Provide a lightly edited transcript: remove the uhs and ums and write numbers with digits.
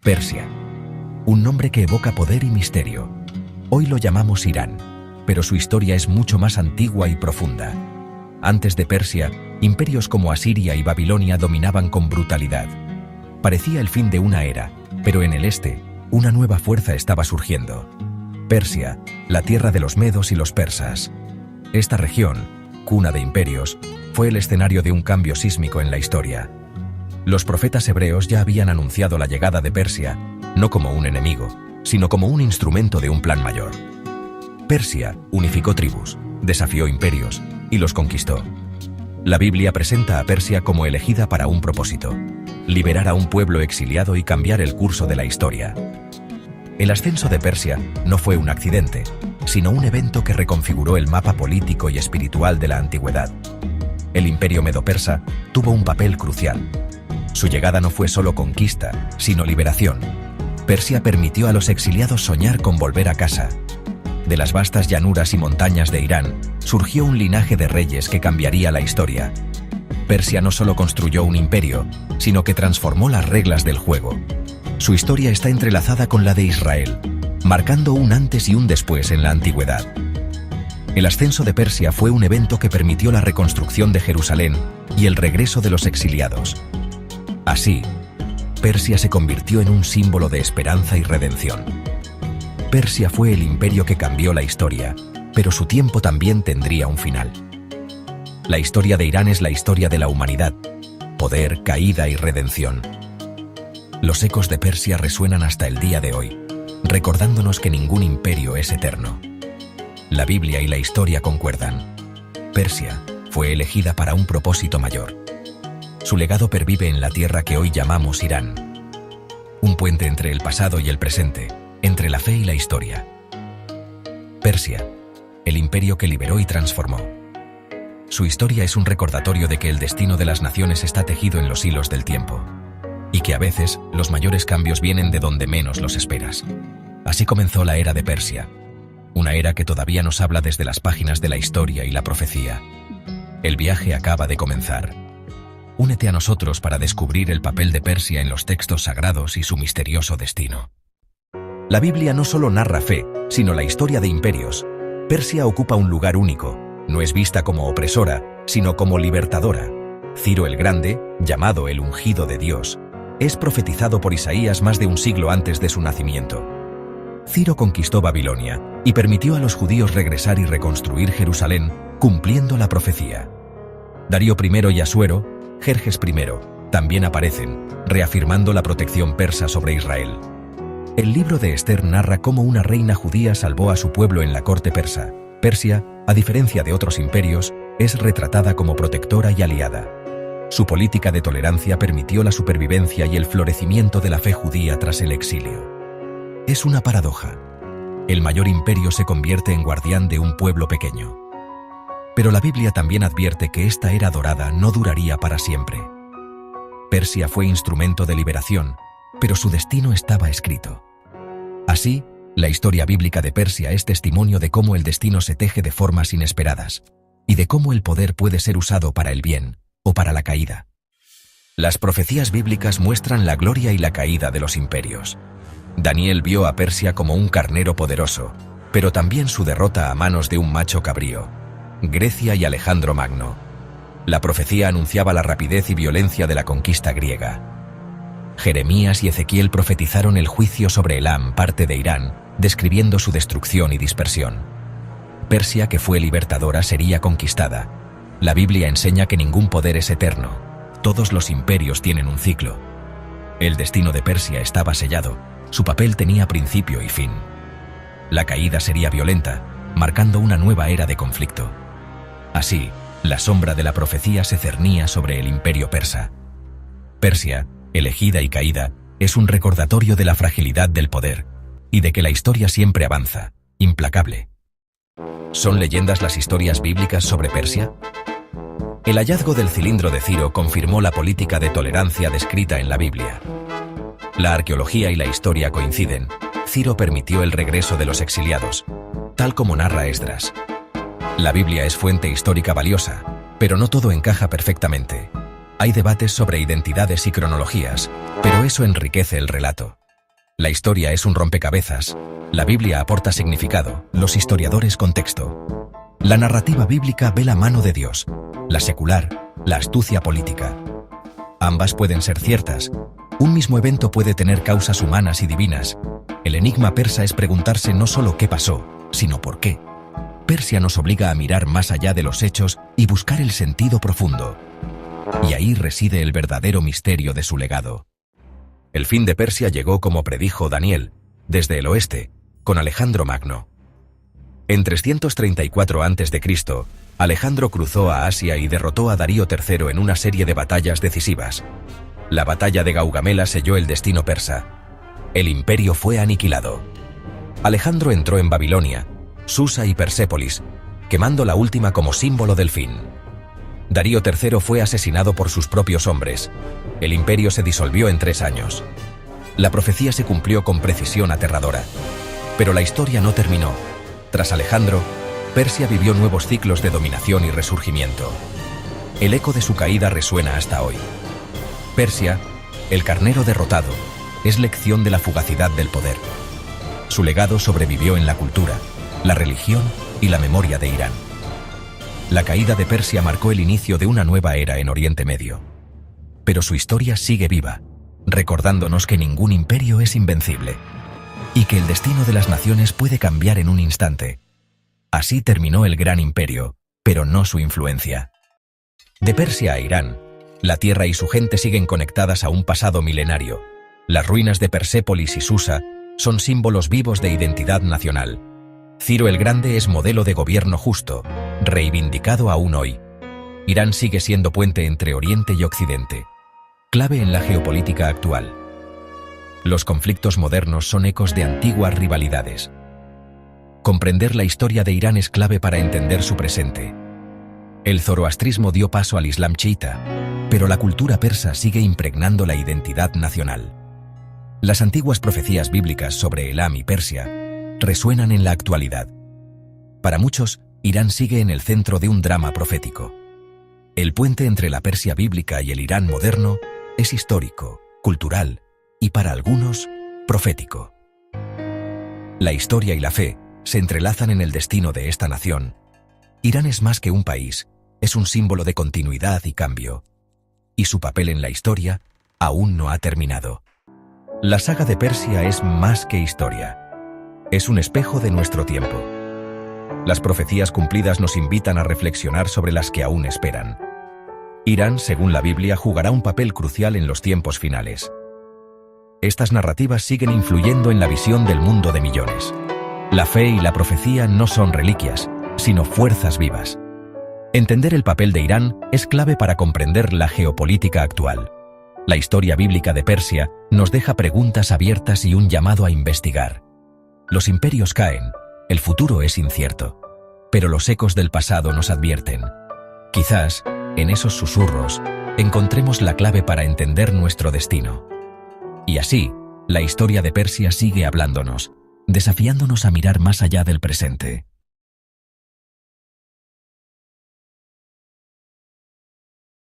Persia. Un nombre que evoca poder y misterio. Hoy lo llamamos Irán, pero su historia es mucho más antigua y profunda. Antes de Persia, imperios como Asiria y Babilonia dominaban con brutalidad. Parecía el fin de una era, pero en el este, una nueva fuerza estaba surgiendo. Persia, la tierra de los medos y los persas. Esta región, cuna de imperios, fue el escenario de un cambio sísmico en la historia. Los profetas hebreos ya habían anunciado la llegada de Persia, no como un enemigo, sino como un instrumento de un plan mayor. Persia unificó tribus, desafió imperios y los conquistó. La Biblia presenta a Persia como elegida para un propósito: liberar a un pueblo exiliado y cambiar el curso de la historia. El ascenso de Persia no fue un accidente, sino un evento que reconfiguró el mapa político y espiritual de la antigüedad. El imperio medo-persa tuvo un papel crucial. Su llegada no fue solo conquista, sino liberación. Persia permitió a los exiliados soñar con volver a casa. De las vastas llanuras y montañas de Irán, surgió un linaje de reyes que cambiaría la historia. Persia no solo construyó un imperio, sino que transformó las reglas del juego. Su historia está entrelazada con la de Israel, marcando un antes y un después en la antigüedad. El ascenso de Persia fue un evento que permitió la reconstrucción de Jerusalén y el regreso de los exiliados. Así, Persia se convirtió en un símbolo de esperanza y redención. Persia fue el imperio que cambió la historia, pero su tiempo también tendría un final. La historia de Irán es la historia de la humanidad: poder, caída y redención. Los ecos de Persia resuenan hasta el día de hoy, recordándonos que ningún imperio es eterno. La Biblia y la historia concuerdan. Persia fue elegida para un propósito mayor. Su legado pervive en la tierra que hoy llamamos Irán. Un puente entre el pasado y el presente, entre la fe y la historia. Persia, el imperio que liberó y transformó. Su historia es un recordatorio de que el destino de las naciones está tejido en los hilos del tiempo, y que a veces los mayores cambios vienen de donde menos los esperas. Así comenzó la era de Persia, una era que todavía nos habla desde las páginas de la historia y la profecía. El viaje acaba de comenzar. Únete a nosotros para descubrir el papel de Persia en los textos sagrados y su misterioso destino. La Biblia no solo narra fe, sino la historia de imperios. Persia ocupa un lugar único. No es vista como opresora, sino como libertadora. Ciro el Grande, llamado el ungido de Dios, es profetizado por Isaías más de un siglo antes de su nacimiento. Ciro conquistó Babilonia y permitió a los judíos regresar y reconstruir Jerusalén, cumpliendo la profecía. Darío I y Asuero, Jerjes I, también aparecen, reafirmando la protección persa sobre Israel. El libro de Esther narra cómo una reina judía salvó a su pueblo en la corte persa. Persia, a diferencia de otros imperios, es retratada como protectora y aliada. Su política de tolerancia permitió la supervivencia y el florecimiento de la fe judía tras el exilio. Es una paradoja. El mayor imperio se convierte en guardián de un pueblo pequeño. Pero la Biblia también advierte que esta era dorada no duraría para siempre. Persia fue instrumento de liberación, pero su destino estaba escrito. Así, la historia bíblica de Persia es testimonio de cómo el destino se teje de formas inesperadas, y de cómo el poder puede ser usado para el bien o para la caída. Las profecías bíblicas muestran la gloria y la caída de los imperios. Daniel vio a Persia como un carnero poderoso, pero también su derrota a manos de un macho cabrío: Grecia y Alejandro Magno. La profecía anunciaba la rapidez y violencia de la conquista griega. Jeremías y Ezequiel profetizaron el juicio sobre Elam, parte de Irán, describiendo su destrucción y dispersión. Persia, que fue libertadora, sería conquistada. La Biblia enseña que ningún poder es eterno. Todos los imperios tienen un ciclo. El destino de Persia estaba sellado. Su papel tenía principio y fin. La caída sería violenta, marcando una nueva era de conflicto. Así, la sombra de la profecía se cernía sobre el imperio persa. Persia, elegida y caída, es un recordatorio de la fragilidad del poder y de que la historia siempre avanza, implacable. ¿Son leyendas las historias bíblicas sobre Persia? El hallazgo del cilindro de Ciro confirmó la política de tolerancia descrita en la Biblia. La arqueología y la historia coinciden. Ciro permitió el regreso de los exiliados, tal como narra Esdras. La Biblia es fuente histórica valiosa, pero no todo encaja perfectamente. Hay debates sobre identidades y cronologías, pero eso enriquece el relato. La historia es un rompecabezas. La Biblia aporta significado, los historiadores contexto. La narrativa bíblica ve la mano de Dios, la secular, la astucia política. Ambas pueden ser ciertas. Un mismo evento puede tener causas humanas y divinas. El enigma persa es preguntarse no solo qué pasó, sino por qué. Persia nos obliga a mirar más allá de los hechos y buscar el sentido profundo. Y ahí reside el verdadero misterio de su legado. El fin de Persia llegó como predijo Daniel, desde el oeste, con Alejandro Magno. En 334 a.C., Alejandro cruzó a Asia y derrotó a Darío III en una serie de batallas decisivas. La batalla de Gaugamela selló el destino persa. El imperio fue aniquilado. Alejandro entró en Babilonia, Susa y Persépolis, quemando la última como símbolo del fin. Darío III fue asesinado por sus propios hombres. El imperio se disolvió en 3 años. La profecía se cumplió con precisión aterradora. Pero la historia no terminó. Tras Alejandro, Persia vivió nuevos ciclos de dominación y resurgimiento. El eco de su caída resuena hasta hoy. Persia, el carnero derrotado, es lección de la fugacidad del poder. Su legado sobrevivió en la cultura, la religión y la memoria de Irán. La caída de Persia marcó el inicio de una nueva era en Oriente Medio. Pero su historia sigue viva, recordándonos que ningún imperio es invencible y que el destino de las naciones puede cambiar en un instante. Así terminó el gran imperio, pero no su influencia. De Persia a Irán, la tierra y su gente siguen conectadas a un pasado milenario. Las ruinas de Persépolis y Susa son símbolos vivos de identidad nacional. Ciro el Grande es modelo de gobierno justo, reivindicado aún hoy. Irán sigue siendo puente entre Oriente y Occidente, clave en la geopolítica actual. Los conflictos modernos son ecos de antiguas rivalidades. Comprender la historia de Irán es clave para entender su presente. El zoroastrismo dio paso al Islam chiita, pero la cultura persa sigue impregnando la identidad nacional. Las antiguas profecías bíblicas sobre Elam y Persia resuenan en la actualidad. Para muchos, Irán sigue en el centro de un drama profético. El puente entre la Persia bíblica y el Irán moderno es histórico, cultural y, para algunos, profético. La historia y la fe se entrelazan en el destino de esta nación. Irán es más que un país, es un símbolo de continuidad y cambio. Y su papel en la historia aún no ha terminado. La saga de Persia es más que historia. Es un espejo de nuestro tiempo. Las profecías cumplidas nos invitan a reflexionar sobre las que aún esperan. Irán, según la Biblia, jugará un papel crucial en los tiempos finales. Estas narrativas siguen influyendo en la visión del mundo de millones. La fe y la profecía no son reliquias, sino fuerzas vivas. Entender el papel de Irán es clave para comprender la geopolítica actual. La historia bíblica de Persia nos deja preguntas abiertas y un llamado a investigar. Los imperios caen, el futuro es incierto, pero los ecos del pasado nos advierten. Quizás, en esos susurros, encontremos la clave para entender nuestro destino. Y así, la historia de Persia sigue hablándonos, desafiándonos a mirar más allá del presente.